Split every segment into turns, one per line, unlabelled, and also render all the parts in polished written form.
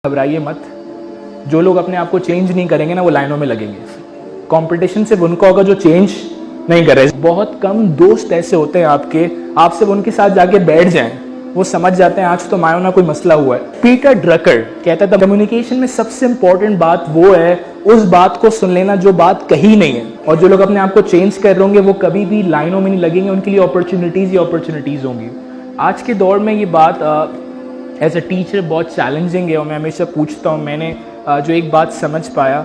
घबराइए मत। जो लोग अपने आप को चेंज नहीं करेंगे ना, वो लाइनों में लगेंगे। कंपटीशन सिर्फ उनको होगा जो चेंज नहीं कर रहे। बहुत कम दोस्त ऐसे होते हैं आपके, आप सिर्फ उनके साथ जाके बैठ जाएं, वो समझ जाते हैं आज तो मायो ना कोई मसला हुआ है। पीटर ड्रकर कहता था कम्युनिकेशन में सबसे इंपॉर्टेंट बात वो है उस बात को सुन लेना जो बात कही नहीं है। और जो लोग अपने आप को चेंज कर रहे होंगे वो कभी भी लाइनों में नहीं लगेंगे, उनके लिए अपॉर्चुनिटीज होंगी। आज के दौर में ये बात एज अ टीचर बहुत चैलेंजिंग है और मैं हमेशा पूछता हूँ। मैंने जो एक बात समझ पाया,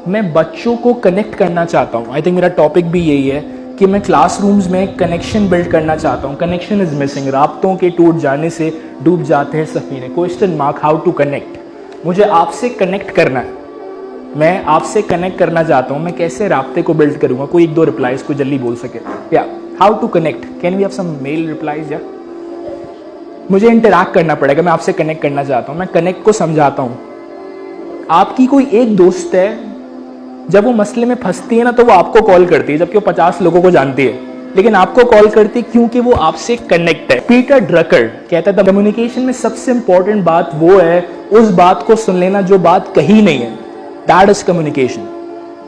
मैं बच्चों को कनेक्ट करना चाहता हूँ। आई थिंक मेरा टॉपिक भी यही है कि मैं क्लासरूम्स में कनेक्शन बिल्ड करना चाहता हूँ। Connection is missing. राब्तों के टूट जाने से डूब जाते हैं सफीने। Question mark how to connect. मुझे आपसे कनेक्ट करना है, मैं आपसे कनेक्ट करना चाहता हूँ। मैं कैसे राब्ते को बिल्ड करूँगा? कोई एक दो रिप्लाईज को जल्दी बोल सके। या how to connect, can we have some mail replies? या मुझे इंटरैक्ट करना पड़ेगा। मैं आपसे कनेक्ट करना चाहता हूँ, मैं कनेक्ट को समझाता हूँ। आपकी कोई एक दोस्त है, जब वो मसले में फंसती है ना तो वो आपको कॉल करती है, जबकि वो 50 लोगों को जानती है, लेकिन आपको कॉल करती है क्योंकि वो आपसे कनेक्ट है। पीटर ड्रकर कहता था कम्युनिकेशन में सबसे इंपॉर्टेंट बात वो है उस बात को सुन लेना जो बात कही नहीं है। That is communication.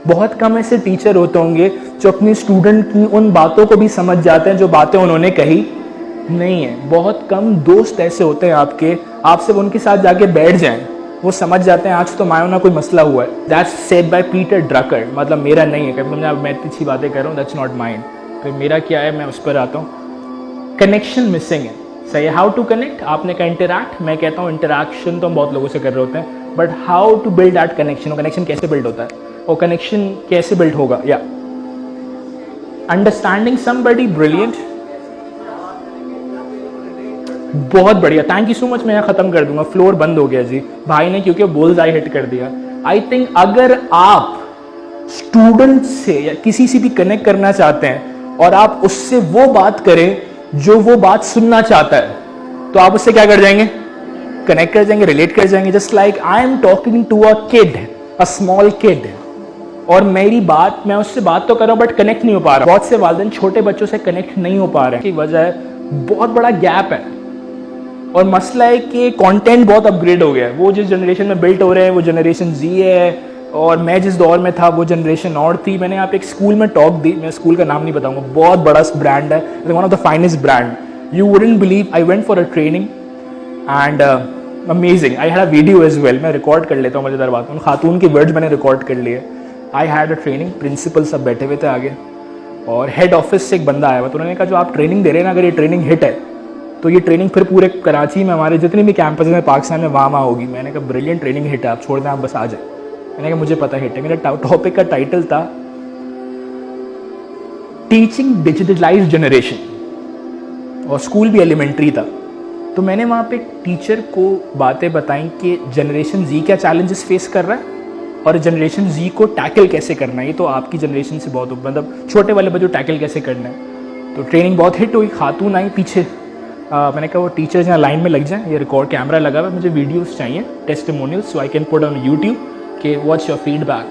बहुत कम ऐसे टीचर होते होंगे जो अपनी स्टूडेंट की उन बातों को भी समझ जाते हैं जो बातें उन्होंने कही नहीं है। बहुत कम दोस्त ऐसे होते हैं आपके, आप सिर्फ उनके साथ जाके बैठ जाएं, वो समझ जाते हैं आज तो मायो ना कोई मसला हुआ है। That's said by Peter Drucker. मतलब मेरा नहीं है, कभी मैं अच्छी बातें कर रहा हूँ, दैट्स नॉट माइंड। तो मेरा क्या है, मैं उस पर आता हूँ। कनेक्शन मिसिंग है, सही है। हाउ टू कनेक्ट, आपने कहा इंटरैक्ट, मैं कहता हूँ इंटरैक्शन तो हम बहुत लोगों से कर रहे होते हैं, but how to build that connection. और कनेक्शन कैसे बिल्ड होता है, और कनेक्शन कैसे बिल्ड होगा? या अंडरस्टैंडिंग समबडी ब्रिलियंट। बहुत बढ़िया, थैंक यू सो मच। मैं यहाँ खत्म कर दूंगा, फ्लोर बंद हो गया जी भाई ने, क्योंकि बोल्स आई हिट कर दिया। आई थिंक अगर आप स्टूडेंट से या किसी से भी कनेक्ट करना चाहते हैं और आप उससे वो बात करें जो वो बात सुनना चाहता है, तो आप उससे क्या कर जाएंगे? कनेक्ट कर जाएंगे, रिलेट कर जाएंगे। Just like I am talking to a kid, a small kid, और मेरी बात, मैं उससे बात तो कर रहा हूं बट कनेक्ट नहीं हो पा रहा। बहुत से वालिदैन छोटे बच्चों से कनेक्ट नहीं हो पा रहे हैं की वजह बहुत बड़ा गैप है। और मसला है कि कंटेंट बहुत अपग्रेड हो गया है। वो जिस जनरेशन में बिल्ट हो रहे हैं वो जनरेशन जी है, और मैं जिस दौर में था वो जनरेशन और थी। मैंने यहाँ पे एक स्कूल में टॉक दी, मैं स्कूल का नाम नहीं बताऊंगा, बहुत बड़ा ब्रांड है, one of the finest brand. You wouldn't believe, I went for a training and amazing. I had a video as well, मैं रिकॉर्ड कर लेता हूँ मजेदार बात। उन खातून की वर्ड्स मैंने रिकॉर्ड कर लिए। I had a training, principal सब बैठे हुए थे आगे, और हेड ऑफिस से एक बंदा आया हुआ। तो उन्होंने कहा जो आप ट्रेनिंग दे रहे हैं ना, अगर ये ट्रेनिंग हिट है तो ये ट्रेनिंग फिर पूरे कराची में, हमारे जितने भी कैंपस में पाकिस्तान में, वहाँ होगी। मैंने कहा ब्रिलियंट ट्रेनिंग हिट है, आप छोड़ दें, आप बस आ जाए। मैंने कहा मुझे पता हिट है। मेरे टॉपिक का टाइटल था टीचिंग डिजिटलाइज्ड जनरेशन, और स्कूल भी एलिमेंट्री था। तो मैंने वहाँ पे टीचर को बातें बताई कि जनरेशन जी क्या चैलेंजेस फेस कर रहा है और जनरेशन जी को टैकल कैसे करना है। ये तो आपकी जनरेशन से बहुत, मतलब छोटे वाले बच्चों टैकल कैसे करना है। तो ट्रेनिंग बहुत हिट हुई। खातून आई पीछे, मैंने कहा वो टीचर्स यहाँ लाइन में लग जाएं, ये रिकॉर्ड कैमरा लगा हुआ है, मुझे वीडियोस चाहिए, testimonials, so I can put on YouTube कि व्हाट्स योर फीडबैक।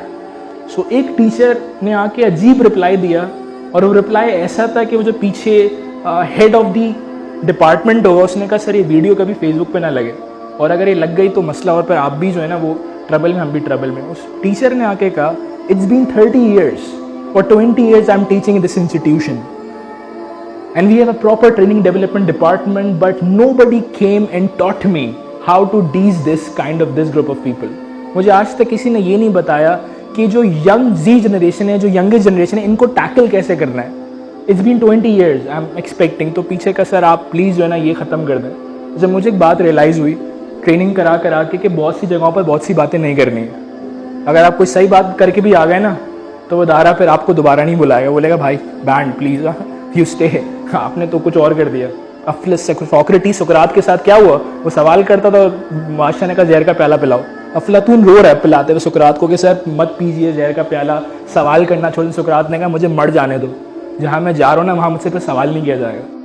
सो एक टीचर ने आके अजीब रिप्लाई दिया, और वो रिप्लाई ऐसा था कि वो जो पीछे हेड ऑफ द डिपार्टमेंट होगा, उसने कहा सर ये वीडियो कभी फेसबुक पे ना लगे, और अगर ये लग गई तो मसला, और फिर आप भी जो है ना वो ट्रबल में, हम भी ट्रबल में। उस टीचर ने आके कहा इट्स बीन 30 years और 20 years I am teaching in this institution and we have a proper training development department, but nobody came and taught me how to teach this group of people. मुझे आज तक किसी ने ये नहीं बताया कि जो यंग जी जनरेशन है, जो यंगेस्ट जनरेशन है, इनको टैकल कैसे करना है। It's been 20 years I am expecting. तो पीछे का सर आप प्लीज़ जो है ना ये ख़त्म कर दें। जब मुझे एक बात रियलाइज़ हुई ट्रेनिंग करा के कि बहुत सी जगहों पर बहुत सी बातें नहीं करनी है। अगर आप कोई सही बात करके भी आ गए ना, तो वो दारा फिर आपको दोबारा नहीं बुलाएगा, बोलेगा भाई बैंड प्लीज़ यू स्टे। आपने तो कुछ और कर दिया। सोक्रेटिस, सुकरात के साथ क्या हुआ? वो सवाल करता था, बादशाह ने कहा जहर का प्याला पिलाओ। अफलातून रो रहा है पिलाते हुए सुकरात को कि सर मत पीजिए जहर का प्याला, सवाल करना छोड़। सुकरात ने कहा मुझे मर जाने दो, जहाँ मैं जा रहा हूँ ना वहाँ मुझसे फिर सवाल नहीं किया जाएगा।